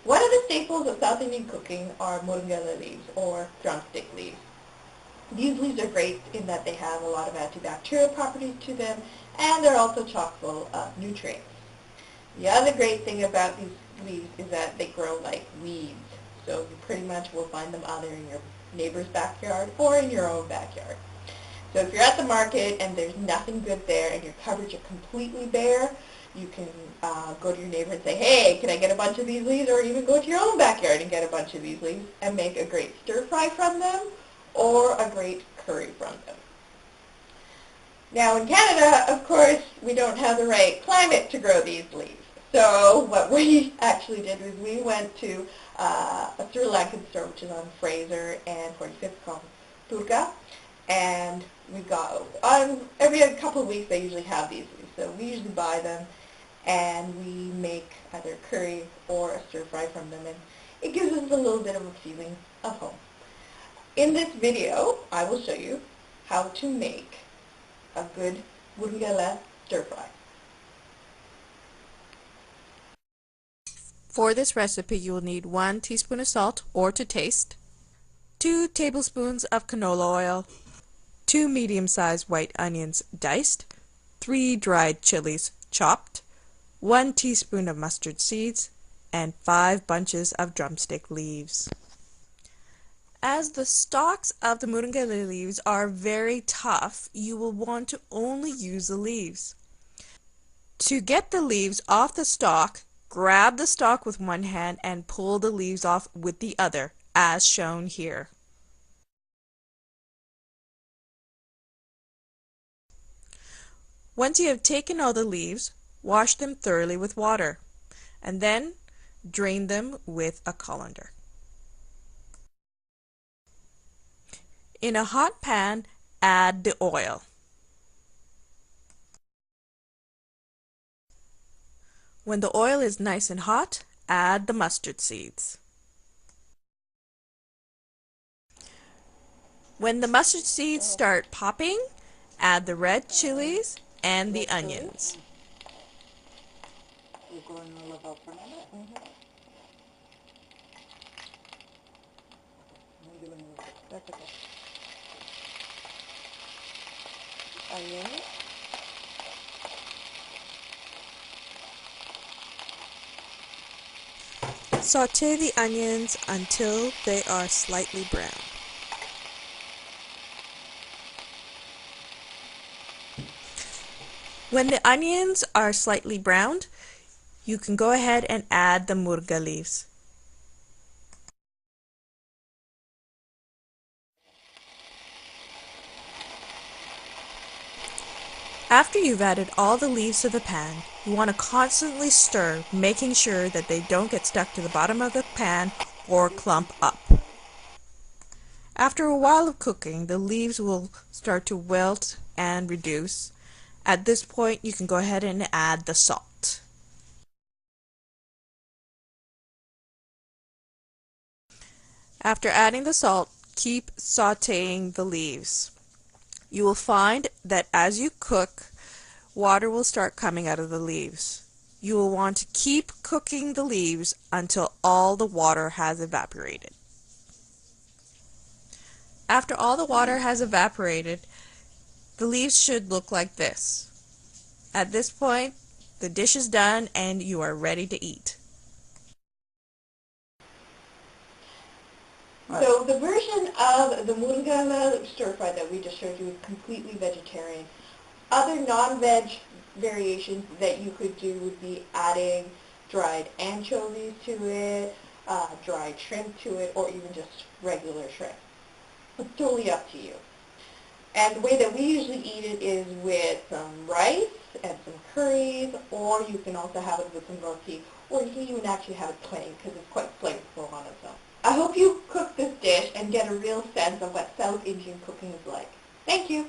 One of the staples of South Indian cooking are Moringa leaves or drumstick leaves. These leaves are great in that they have a lot of antibacterial properties to them, and they're also chock full of nutrients. The other great thing about these leaves is that they grow like weeds. So you pretty much will find them either in your neighbor's backyard or in your own backyard. So if you're at the market and there's nothing good there and your cupboards are completely bare, you can go to your neighbor and say, hey, can I get a bunch of these leaves? Or even go to your own backyard and get a bunch of these leaves and make a great stir fry from them or a great curry from them. Now in Canada, of course, we don't have the right climate to grow these leaves. So what we actually did was we went to a Sri Lankan store, which is on Fraser and 45th, called THUOC, and we got, every couple of weeks they usually have these leaves. So we usually buy them and we make either curry or a stir fry from them, and it gives us a little bit of a feeling of home. In this video, I will show you how to make a good Moringa stir fry. For this recipe, you will need 1 teaspoon of salt or to taste, 2 tablespoons of canola oil, 2 medium-sized white onions diced, 3 dried chilies chopped, 1 teaspoon of mustard seeds, and 5 bunches of drumstick leaves. As the stalks of the Moringa leaves are very tough, you will want to only use the leaves. To get the leaves off the stalk, grab the stalk with one hand and pull the leaves off with the other, as shown here. Once you have taken all the leaves, wash them thoroughly with water, and then drain them with a colander. In a hot pan, add the oil. When the oil is nice and hot, add the mustard seeds. When the mustard seeds start popping, add the red chilies and the onions. Sauté the onions until they are slightly brown. When the onions are slightly browned, you can go ahead and add the Moringa leaves. After you've added all the leaves to the pan, you want to constantly stir, making sure that they don't get stuck to the bottom of the pan or clump up. After a while of cooking, the leaves will start to wilt and reduce. At this point, you can go ahead and add the salt. After adding the salt, keep sautéing the leaves. You will find that as you cook, water will start coming out of the leaves. You will want to keep cooking the leaves until all the water has evaporated. After all the water has evaporated, the leaves should look like this. At this point, the dish is done and you are ready to eat. So the version of the Moringa stir fry that we just showed you is completely vegetarian. Other non-veg variations that you could do would be adding dried anchovies to it, dried shrimp to it, or even just regular shrimp. It's totally up to you. And the way that we usually eat it is with some rice and some curries, or you can also have it with some roti, or you can even actually have it plain because it's quite flavorful on its own. I hope you cook this dish and get a real sense of what South Indian cooking is like. Thank you.